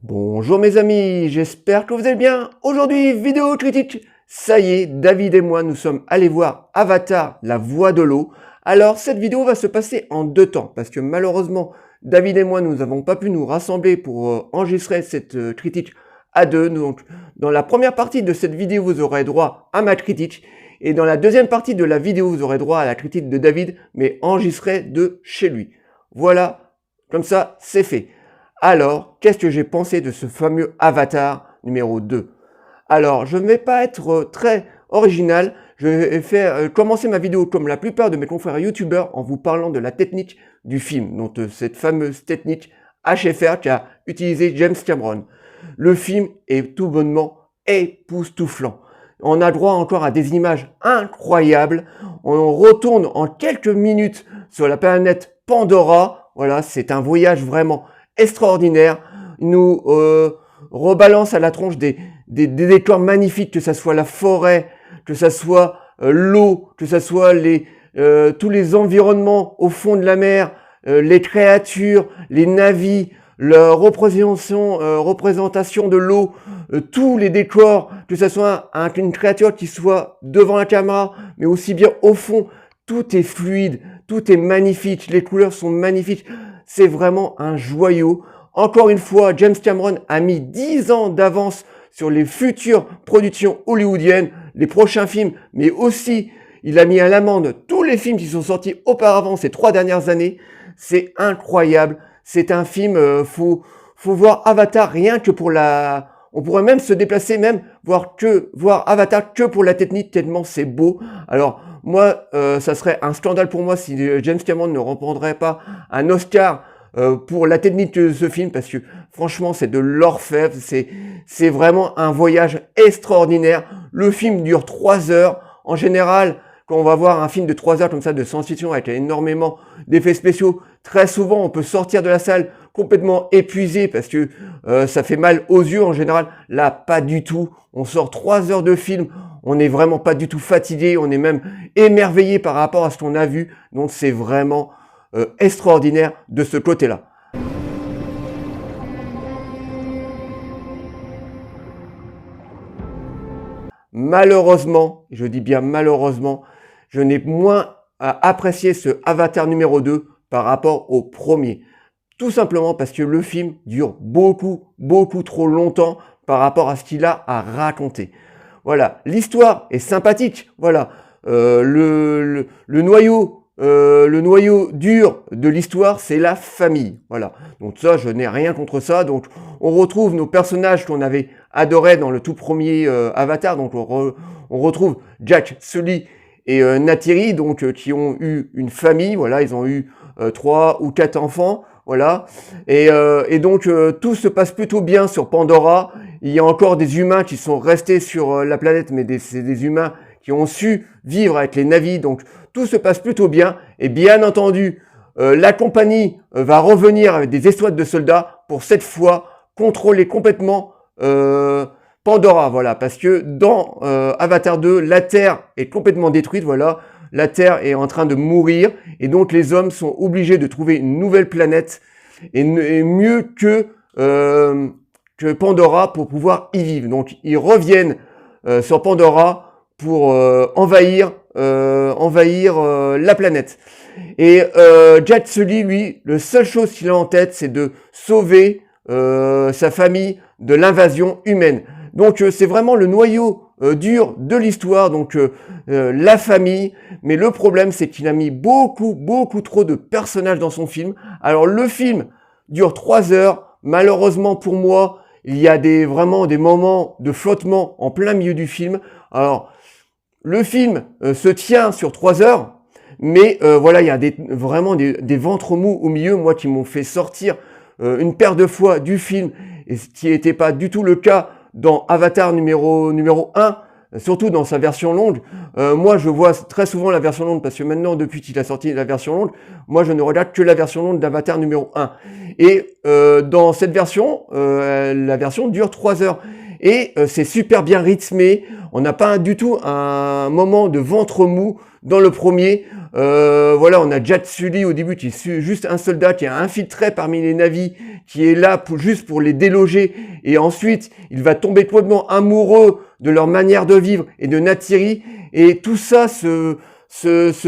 Bonjour mes amis, j'espère que vous allez bien. Aujourd'hui, vidéo critique. Ça y est, David et moi, nous sommes allés voir Avatar, la voix de l'eau. Alors, cette vidéo va se passer en deux temps, parce que malheureusement, David et moi, nous n'avons pas pu nous rassembler pour enregistrer cette critique à deux. Donc, dans la première partie de cette vidéo, vous aurez droit à ma critique. Et dans la deuxième partie de la vidéo, vous aurez droit à la critique de David, mais enregistrée de chez lui. Voilà, comme ça, c'est fait. Alors, qu'est-ce que j'ai pensé de ce fameux Avatar numéro 2? Alors, je ne vais pas être très original, je vais faire commencer ma vidéo comme la plupart de mes confrères youtubeurs en vous parlant de la technique du film, donc cette fameuse technique HFR qu'a utilisé James Cameron. Le film est tout bonnement époustouflant. On a droit encore à des images incroyables, on retourne en quelques minutes sur la planète Pandora, voilà, c'est un voyage vraiment extraordinaire. Il nous rebalance à la tronche des décors magnifiques, que ça soit la forêt, que ça soit l'eau, que ça soit tous les environnements au fond de la mer, les créatures, les navires, la représentation de l'eau, tous les décors, que ça soit une créature qui soit devant la caméra, mais aussi bien au fond. Tout est fluide, tout est magnifique, les couleurs sont magnifiques. C'est vraiment un joyau. Encore une fois, James Cameron a mis 10 ans d'avance sur les futures productions hollywoodiennes, les prochains films, mais aussi il a mis à l'amende tous les films qui sont sortis auparavant ces 3 dernières années. C'est incroyable. C'est un film, faut voir Avatar rien que pour la... On pourrait même se déplacer, même voir Avatar que pour la technique, tellement c'est beau. Alors, moi, ça serait un scandale pour moi si James Cameron ne remporterait pas un Oscar pour la technique de ce film, parce que franchement, c'est de l'orfèvre, c'est vraiment un voyage extraordinaire. Le film dure 3 heures. En général, quand on va voir un film de 3 heures comme ça, de science-fiction, avec énormément d'effets spéciaux, très souvent, on peut sortir de la salle complètement épuisé parce que ça fait mal aux yeux en général. Là, pas du tout. On sort 3 heures de film, on n'est vraiment pas du tout fatigué, on est même émerveillé par rapport à ce qu'on a vu. Donc c'est vraiment extraordinaire de ce côté-là. Malheureusement, je dis bien malheureusement, je n'ai moins apprécié ce Avatar numéro 2 par rapport au premier. Tout simplement parce que le film dure beaucoup trop longtemps par rapport à ce qu'il a à raconter. Voilà, l'histoire est sympathique. Voilà, le noyau dur de l'histoire, c'est la famille. Voilà, donc ça, je n'ai rien contre ça. Donc, on retrouve nos personnages qu'on avait adorés dans le tout premier Avatar. Donc, on retrouve Jack, Sully et Neytiri, donc qui ont eu une famille. Voilà, ils ont eu 3 ou 4 enfants. Voilà, et donc tout se passe plutôt bien sur Pandora. Il y a encore des humains qui sont restés sur la planète, mais c'est des humains qui ont su vivre avec les navires, donc tout se passe plutôt bien. Et bien entendu, la compagnie va revenir avec des escouades de soldats pour cette fois contrôler complètement Pandora, voilà, parce que dans Avatar 2, la Terre est complètement détruite, voilà. La Terre est en train de mourir et donc les hommes sont obligés de trouver une nouvelle planète et mieux que Pandora pour pouvoir y vivre. Donc ils reviennent sur Pandora pour envahir la planète. Et Jack Sully, lui, la seule chose qu'il a en tête, c'est de sauver sa famille de l'invasion humaine. Donc c'est vraiment le noyau dur de l'histoire, donc la famille. Mais le problème, c'est qu'il a mis beaucoup trop de personnages dans son film. Alors le film dure 3 heures. Malheureusement pour moi, il y a vraiment des moments de flottement en plein milieu du film. Alors le film se tient sur 3 heures, mais voilà, il y a vraiment des ventres mous au milieu, moi, qui m'ont fait sortir une paire de fois du film, et ce qui n'était pas du tout le cas dans Avatar numéro 1, surtout dans sa version longue. Moi, je vois très souvent la version longue, parce que maintenant, depuis qu'il a sorti la version longue, moi, je ne regarde que la version longue d'Avatar numéro 1. Et dans cette version, la version dure 3 heures. Et c'est super bien rythmé. On n'a pas du tout un moment de ventre mou dans le premier. Voilà, on a Jet Sully au début qui est juste un soldat qui est infiltré parmi les navis, qui est là juste pour les déloger, et ensuite il va tomber complètement amoureux de leur manière de vivre et de Neytiri, et tout ça se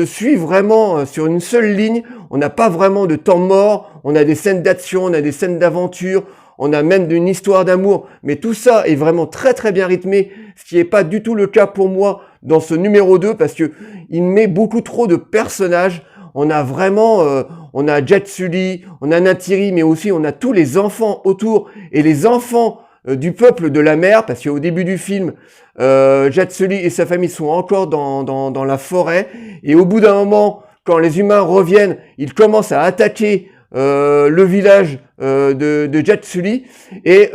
suit vraiment sur une seule ligne. On n'a pas vraiment de temps mort, on a des scènes d'action, on a des scènes d'aventure, on a même une histoire d'amour, mais tout ça est vraiment très très bien rythmé, ce qui n'est pas du tout le cas pour moi dans ce numéro 2, parce que il met beaucoup trop de personnages. On a vraiment, on a Jet Sully, on a Neytiri, mais aussi on a tous les enfants autour, et les enfants du peuple de la mer, parce qu'au début du film, Jet Sully et sa famille sont encore dans la forêt, et au bout d'un moment, quand les humains reviennent, ils commencent à attaquer le village de Jet Sully, et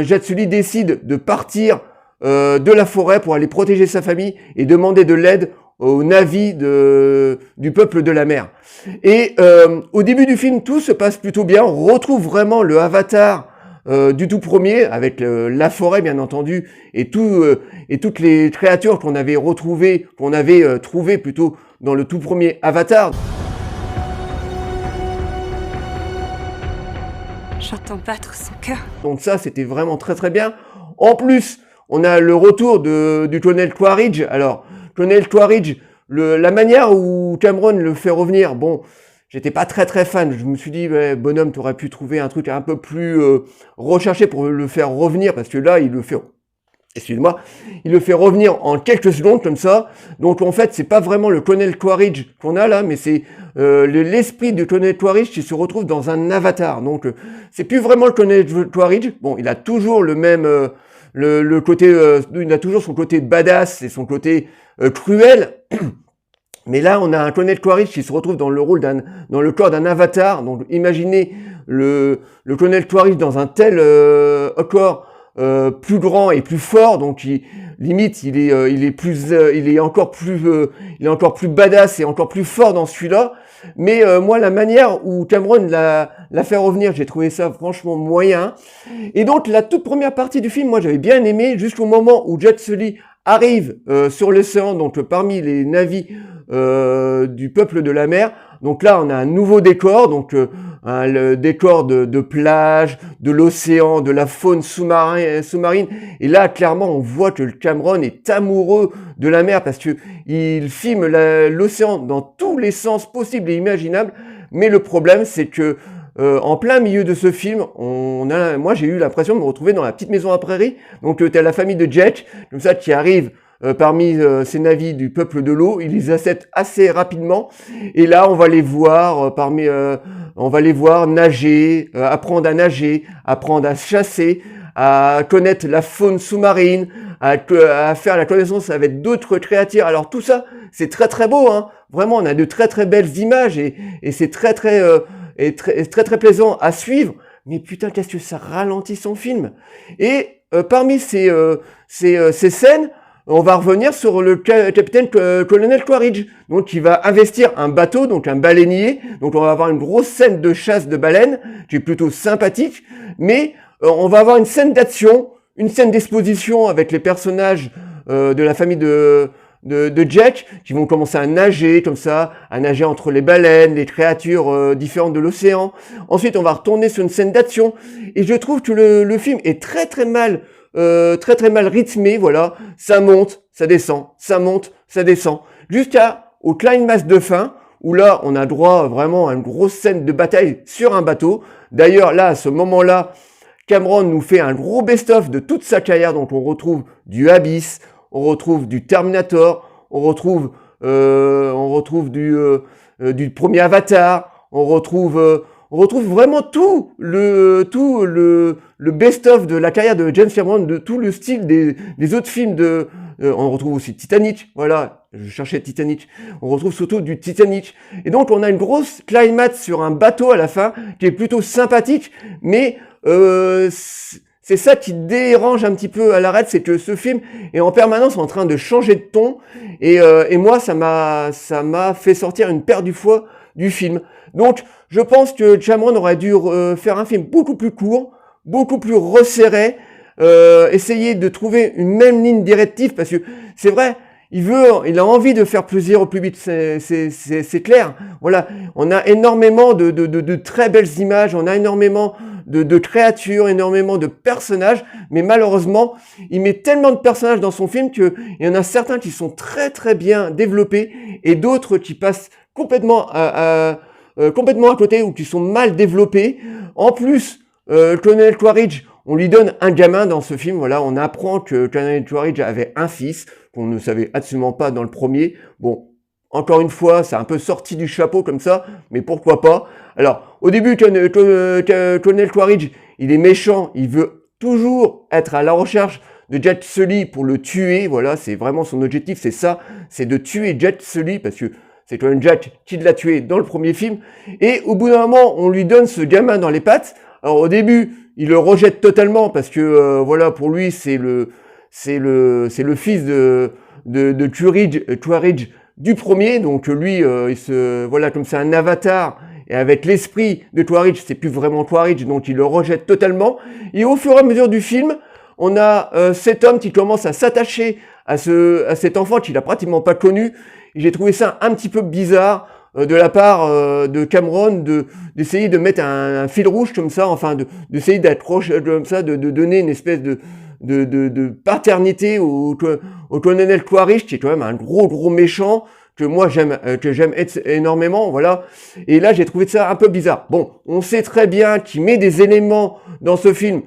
Jet Sully décide de partir de la forêt pour aller protéger sa famille et demander de l'aide aux navis du peuple de la mer. Et au début du film, tout se passe plutôt bien. On retrouve vraiment le Avatar du tout premier, avec la forêt bien entendu, et toutes les créatures qu'on avait retrouvées, trouvées plutôt dans le tout premier Avatar. J'entends battre son cœur. Donc ça, c'était vraiment très très bien. En plus, on a le retour du colonel Quaritch. Alors, colonel Quaritch, la manière où Cameron le fait revenir, bon, j'étais pas très très fan. Je me suis dit, ouais, bonhomme, t'aurais pu trouver un truc un peu plus recherché pour le faire revenir, parce que là, il le fait... Excuse-moi, il le fait revenir en quelques secondes comme ça. Donc en fait, c'est pas vraiment le colonel Quaritch qu'on a là, mais c'est l'esprit du colonel Quaritch qui se retrouve dans un avatar. Donc c'est plus vraiment le colonel Quaritch. Bon, il a toujours le même le côté, il a toujours son côté badass et son côté cruel. Mais là, on a un colonel Quaritch qui se retrouve dans le corps d'un avatar. Donc imaginez le colonel Quaritch dans un tel corps. Plus grand et plus fort, donc limite il est encore plus badass et encore plus fort dans celui-là. Mais moi, la manière où Cameron l'a fait revenir, j'ai trouvé ça franchement moyen. Et donc la toute première partie du film, moi j'avais bien aimé, jusqu'au moment où Jet Sully arrive sur l'océan, donc parmi les navis du peuple de la mer. Donc là, on a un nouveau décor, donc le décor de plage, de l'océan, de la faune sous-marine. Et là, clairement, on voit que Cameron est amoureux de la mer parce que il filme l'océan dans tous les sens possibles et imaginables. Mais le problème, c'est que en plein milieu de ce film, moi, j'ai eu l'impression de me retrouver dans la petite maison à prairie. Donc, t'as la famille de Jet, comme ça, qui arrive parmi ces navis du peuple de l'eau. Ils les acceptent assez rapidement, et là on va les voir on va les voir nager, apprendre à nager, apprendre à chasser, à connaître la faune sous-marine, à faire la connaissance avec d'autres créatures. Alors tout ça, c'est très très beau, hein. Vraiment, on a de très très belles images, et c'est très très plaisant à suivre. Mais putain, qu'est-ce que ça ralentit son film. Et parmi ces scènes, on va revenir sur le capitaine colonel Quaritch, donc qui va investir un bateau, donc un baleinier. Donc on va avoir une grosse scène de chasse de baleines, qui est plutôt sympathique, mais on va avoir une scène d'action, une scène d'exposition avec les personnages de la famille de Jack, qui vont commencer à nager comme ça, à nager entre les baleines, les créatures différentes de l'océan. Ensuite, on va retourner sur une scène d'action, et je trouve que le film est très très mal rythmé, voilà, ça monte, ça descend, ça monte, ça descend, jusqu'au climax de fin, où là, on a droit vraiment à une grosse scène de bataille sur un bateau. D'ailleurs, là, à ce moment-là, Cameron nous fait un gros best-of de toute sa carrière, donc on retrouve du Abyss, on retrouve du Terminator, on retrouve du premier Avatar, on retrouve vraiment tout le best-of de la carrière de James Cameron, de tout le style des autres films on retrouve aussi Titanic, voilà, je cherchais Titanic, on retrouve surtout du Titanic. Et donc on a une grosse climax sur un bateau à la fin, qui est plutôt sympathique, mais c'est ça qui dérange un petit peu à l'arrêt, c'est que ce film est en permanence en train de changer de ton, et moi ça m'a fait sortir une paire du foie du film. Donc je pense que Cameron aurait dû faire un film beaucoup plus court, beaucoup plus resserré, essayer de trouver une même ligne directive, parce que c'est vrai, il a envie de faire plaisir au public, c'est clair. Voilà, on a énormément de très belles images, on a énormément de créatures, énormément de personnages, mais malheureusement, il met tellement de personnages dans son film qu'il y en a certains qui sont très très bien développés et d'autres qui passent complètement complètement à côté ou qui sont mal développés. En plus, Colonel Quaritch, on lui donne un gamin dans ce film. Voilà, on apprend que Colonel Quaritch avait un fils qu'on ne savait absolument pas dans le premier. Bon, encore une fois, c'est un peu sorti du chapeau comme ça, mais pourquoi pas. Alors, au début, Colonel Quaritch, il est méchant, il veut toujours être à la recherche de Jet Sully pour le tuer. Voilà, c'est vraiment son objectif, c'est ça, c'est de tuer Jet Sully parce que c'est Colonel Jack qui l'a tué dans le premier film. Et au bout d'un moment, on lui donne ce gamin dans les pattes. Alors au début, il le rejette totalement parce que voilà, pour lui, c'est le fils de Quaritch du premier. Donc lui, voilà, comme c'est un avatar et avec l'esprit de Quaritch, c'est plus vraiment Quaritch, donc il le rejette totalement. Et au fur et à mesure du film, on a cet homme qui commence à s'attacher à cet enfant qu'il a pratiquement pas connu. J'ai trouvé ça un petit peu bizarre de la part de Cameron d'essayer de mettre un fil rouge comme ça, enfin d'essayer d'être proche comme ça, de donner une espèce de paternité au colonel Quaritch, qui est quand même un gros méchant que moi j'aime énormément, voilà. Et là j'ai trouvé ça un peu bizarre. Bon, on sait très bien qu'il met des éléments dans ce film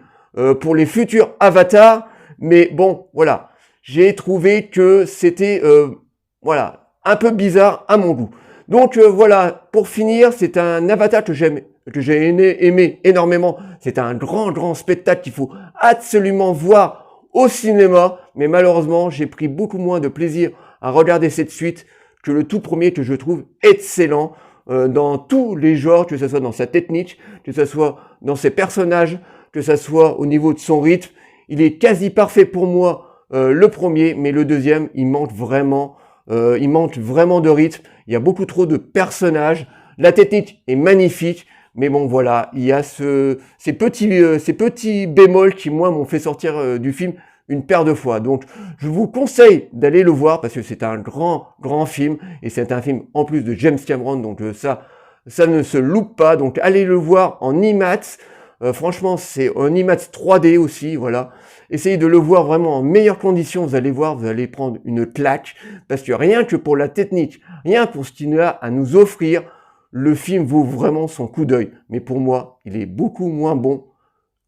pour les futurs avatars, mais bon, voilà, j'ai trouvé que c'était voilà, un peu bizarre à mon goût. Donc voilà, pour finir, c'est un Avatar que j'ai aimé énormément. C'est un grand spectacle qu'il faut absolument voir au cinéma. Mais malheureusement, j'ai pris beaucoup moins de plaisir à regarder cette suite que le tout premier que je trouve excellent dans tous les genres, que ce soit dans sa technique, que ce soit dans ses personnages, que ce soit au niveau de son rythme. Il est quasi parfait pour moi le premier, mais le deuxième, il manque vraiment de rythme, il y a beaucoup trop de personnages, la technique est magnifique, mais bon voilà, il y a ces petits bémols qui moi m'ont fait sortir du film une paire de fois. Donc je vous conseille d'aller le voir parce que c'est un grand film et c'est un film en plus de James Cameron, donc ça ne se loupe pas. Donc allez le voir en IMAX. Franchement, c'est en IMAX 3D aussi, voilà. Essayez de le voir vraiment en meilleures conditions, vous allez voir, vous allez prendre une claque, parce que rien que pour la technique, rien pour ce qu'il a à nous offrir, le film vaut vraiment son coup d'œil. Mais pour moi, il est beaucoup moins bon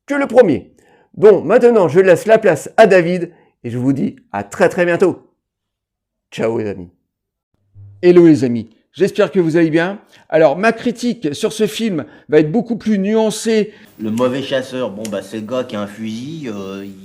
que le premier. Donc maintenant, je laisse la place à David, et je vous dis à très bientôt. Ciao les amis. Hello les amis. J'espère que vous allez bien. Alors, ma critique sur ce film va être beaucoup plus nuancée. Le mauvais chasseur, bon bah c'est le gars qui a un fusil,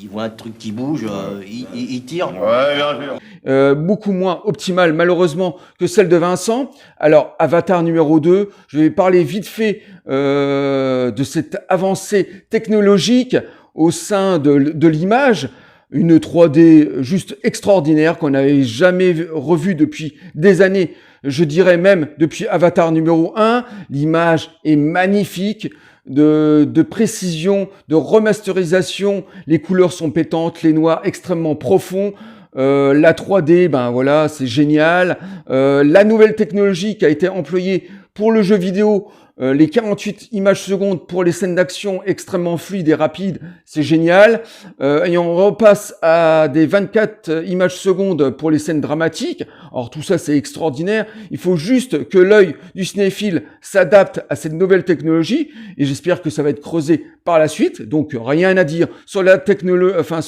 il voit un truc qui bouge, il tire. Ouais, bien sûr. Beaucoup moins optimale malheureusement que celle de Vincent. Alors, Avatar numéro 2, je vais parler vite fait de cette avancée technologique au sein de l'image. Une 3D juste extraordinaire qu'on n'avait jamais revue depuis des années. Je dirais même depuis Avatar numéro 1, l'image est magnifique, de précision, de remasterisation, les couleurs sont pétantes, les noirs extrêmement profonds, la 3D, ben voilà, c'est génial. La nouvelle technologie qui a été employée pour le jeu vidéo, les 48 images secondes pour les scènes d'action extrêmement fluides et rapides, c'est génial. Et on repasse à des 24 images secondes pour les scènes dramatiques. Alors tout ça, c'est extraordinaire. Il faut juste que l'œil du cinéphile s'adapte à cette nouvelle technologie. Et j'espère que ça va être creusé par la suite. Donc rien à dire sur la technologie, enfin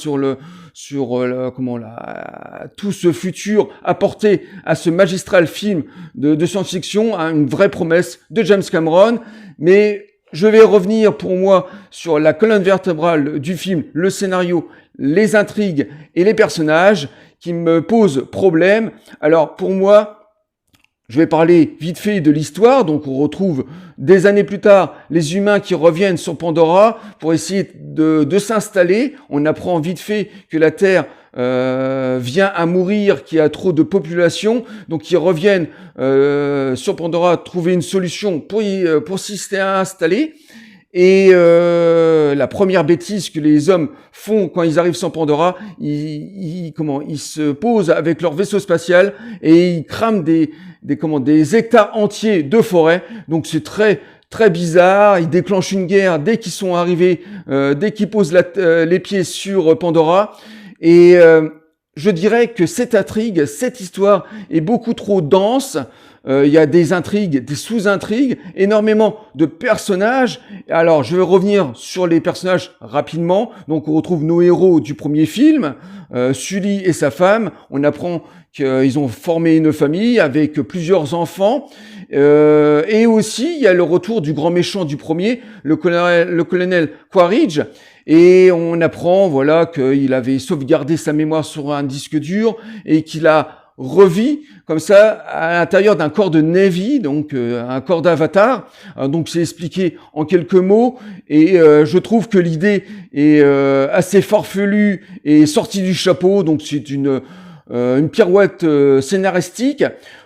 tout ce futur apporté à ce magistral film de science-fiction, hein, une vraie promesse de James Cameron. Mais je vais revenir pour moi sur la colonne vertébrale du film, le scénario, les intrigues et les personnages qui me posent problème. Alors pour moi, je vais parler vite fait de l'histoire. Donc on retrouve des années plus tard les humains qui reviennent sur Pandora pour essayer de s'installer. On apprend vite fait que la Terre vient à mourir, qu'il y a trop de population, donc ils reviennent sur Pandora trouver une solution pour s'y installer. Et la première bêtise que les hommes font quand ils arrivent sur Pandora, ils se posent avec leur vaisseau spatial et ils crament des hectares entiers de forêt. Donc c'est très bizarre. Ils déclenchent une guerre dès qu'ils sont arrivés, dès qu'ils posent les pieds sur Pandora. Et je dirais que cette intrigue, cette histoire est beaucoup trop dense. Il y a des intrigues, des sous-intrigues, énormément de personnages. Alors, je vais revenir sur les personnages rapidement. Donc, on retrouve nos héros du premier film, Sully et sa femme. On apprend qu'ils ont formé une famille avec plusieurs enfants. Et aussi, il y a le retour du grand méchant du premier, le colonel Quaritch. Et on apprend, voilà, qu'il avait sauvegardé sa mémoire sur un disque dur et qu'il a revit comme ça à l'intérieur d'un corps de Na'vi, donc un corps d'Avatar. Donc c'est expliqué en quelques mots et je trouve que l'idée est assez farfelue et sortie du chapeau. Donc c'est une pirouette scénaristique,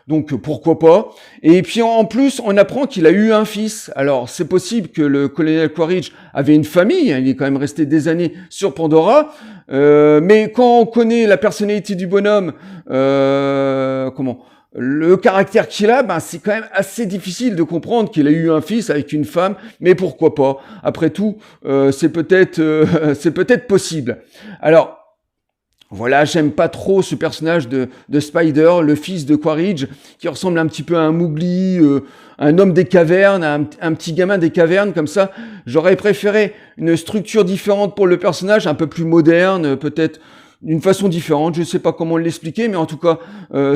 donc pourquoi pas. Et puis en plus, on apprend qu'il a eu un fils. Alors c'est possible que le colonel Quaritch avait une famille, il est quand même resté des années sur Pandora, mais quand on connaît la personnalité du bonhomme, le caractère qu'il a, c'est quand même assez difficile de comprendre qu'il a eu un fils avec une femme, mais pourquoi pas. Après tout, c'est peut-être possible. Alors, voilà, j'aime pas trop ce personnage de Spider, le fils de Quaritch, qui ressemble un petit peu à un Mowgli, un homme des cavernes, un petit gamin des cavernes, comme ça. J'aurais préféré une structure différente pour le personnage, un peu plus moderne, peut-être d'une façon différente. Je sais pas comment l'expliquer, mais en tout cas,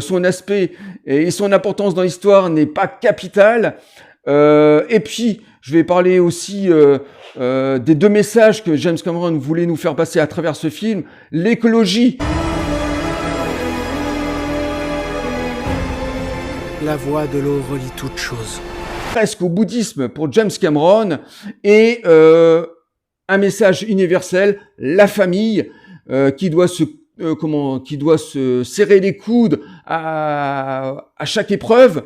son aspect et son importance dans l'histoire n'est pas capitale. Et puis, je vais parler aussi des deux messages que James Cameron voulait nous faire passer à travers ce film. L'écologie. La voie de l'eau relie toutes choses. Presque au bouddhisme pour James Cameron. Et un message universel, la famille qui doit se serrer les coudes à chaque épreuve.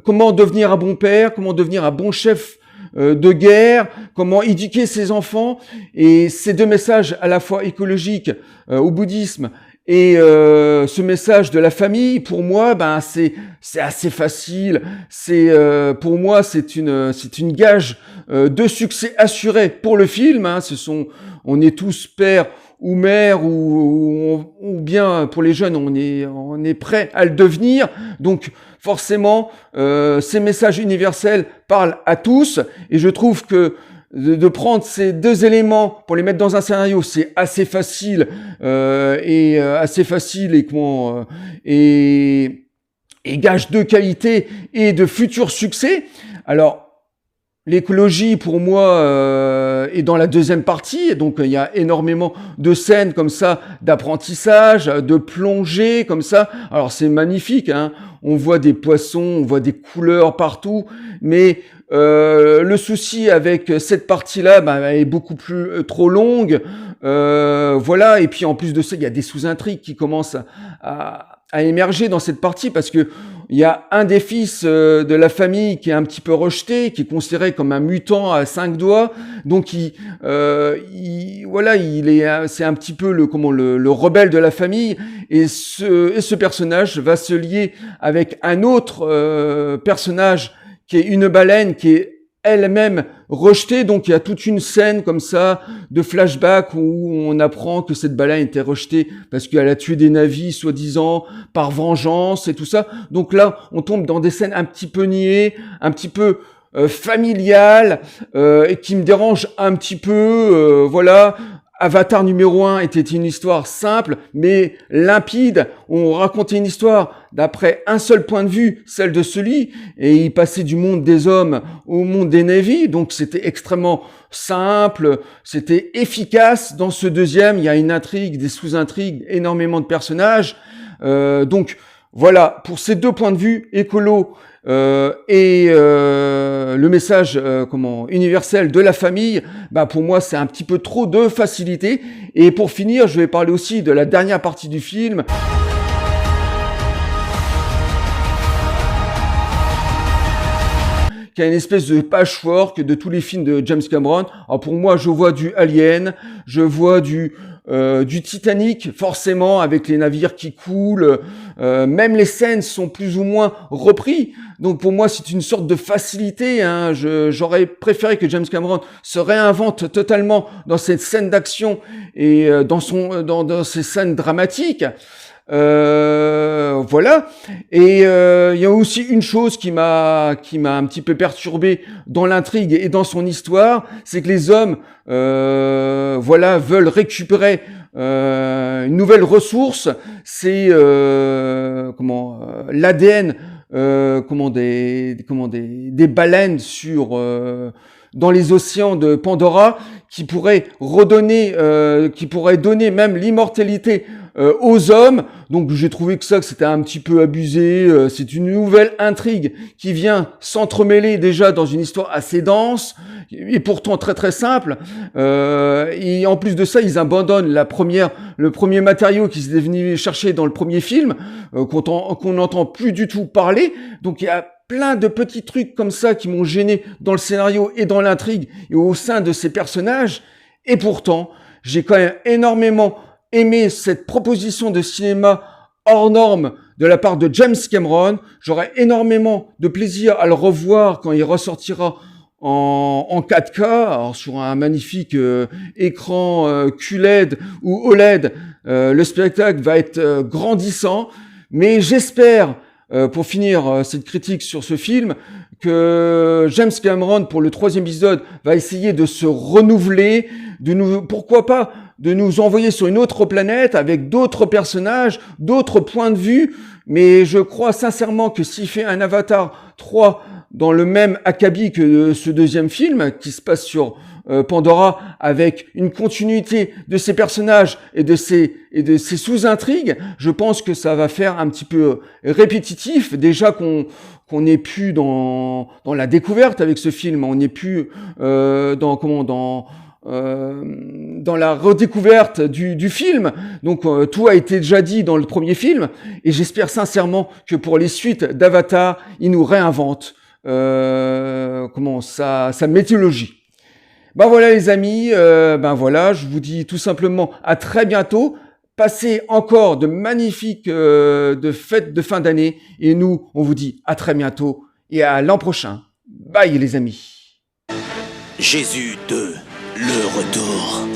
Comment devenir un bon père, comment devenir un bon chef de guerre, comment éduquer ses enfants. Et ces deux messages à la fois écologiques au bouddhisme et ce message de la famille, pour moi, c'est assez facile. Pour moi, c'est une gage de succès assuré pour le film. On est tous pères ou mère ou bien pour les jeunes on est prêt à le devenir. Donc forcément ces messages universels parlent à tous et je trouve que de prendre ces deux éléments pour les mettre dans un scénario, c'est assez facile et gage de qualité et de futur succès. Alors l'écologie, pour moi, est dans la deuxième partie. Donc, il y a énormément de scènes comme ça, d'apprentissage, de plongée, comme ça. Alors, c'est magnifique, hein. On voit des poissons, on voit des couleurs partout. Mais le souci avec cette partie-là, elle est beaucoup plus trop longue. Voilà. Et puis, en plus de ça, il y a des sous-intrigues qui commencent à émerger dans cette partie parce que il y a un des fils de la famille qui est un petit peu rejeté, qui est considéré comme un mutant à 5 doigts. Donc c'est un petit peu le rebelle de la famille. Et ce personnage va se lier avec un autre personnage qui est une baleine qui est elle-même rejetée. Donc il y a toute une scène comme ça de flashback où on apprend que cette baleine était rejetée parce qu'elle a tué des navires soi-disant par vengeance et tout ça. Donc là on tombe dans des scènes un petit peu niais, un petit peu familiales et qui me dérangent un petit peu. Voilà. Avatar numéro 1 était une histoire simple, mais limpide. On racontait une histoire d'après un seul point de vue, celle de Sully, et il passait du monde des hommes au monde des Na'vi. Donc c'était extrêmement simple, c'était efficace. Dans ce deuxième, il y a une intrigue, des sous-intrigues, énormément de personnages. Donc voilà, pour ces deux points de vue, écolo et le message universel de la famille, pour moi c'est un petit peu trop de facilité. Et pour finir, je vais parler aussi de la dernière partie du film qui a une espèce de patchwork de tous les films de James Cameron. Alors pour moi, je vois du Alien, je vois du Titanic, forcément, avec les navires qui coulent. Même les scènes sont plus ou moins repris. Donc pour moi, c'est une sorte de facilité. Hein. J'aurais préféré que James Cameron se réinvente totalement dans cette scène d'action et dans ces scènes dramatiques. Voilà. Et il y a aussi une chose qui m'a un petit peu perturbé dans l'intrigue et dans son histoire, c'est que les hommes veulent récupérer une nouvelle ressource, c'est l'ADN des baleines dans les océans de Pandora, qui pourrait donner même l'immortalité aux hommes. Donc j'ai trouvé que c'était un petit peu abusé. C'est une nouvelle intrigue qui vient s'entremêler déjà dans une histoire assez dense et pourtant très très simple. Et en plus de ça, ils abandonnent le premier matériau qu'ils étaient venus chercher dans le premier film, qu'on n'entend plus du tout parler. Donc il y a plein de petits trucs comme ça qui m'ont gêné dans le scénario et dans l'intrigue et au sein de ces personnages. Et pourtant, j'ai quand même énormément aimé cette proposition de cinéma hors norme de la part de James Cameron. J'aurai énormément de plaisir à le revoir quand il ressortira en 4K, alors sur un magnifique écran QLED ou OLED. Le spectacle va être grandissant, mais j'espère, pour finir cette critique sur ce film, que James Cameron, pour le 3e épisode, va essayer de se renouveler, pourquoi pas, de nous envoyer sur une autre planète avec d'autres personnages, d'autres points de vue. Mais je crois sincèrement que s'il fait un Avatar 3 dans le même acabit que ce 2e film, qui se passe sur Pandora, avec une continuité de ces personnages et de ces sous-intrigues, je pense que ça va faire un petit peu répétitif. Déjà qu'on n'est plus dans la découverte avec ce film, on n'est plus dans la redécouverte du film. Donc tout a été déjà dit dans le premier film, et j'espère sincèrement que pour les suites d'Avatar, il nous réinvente sa mythologie. Ben voilà les amis, je vous dis tout simplement à très bientôt. Passez encore de magnifiques de fêtes de fin d'année, et nous on vous dit à très bientôt et à l'an prochain. Bye les amis. Jésus 2, le retour.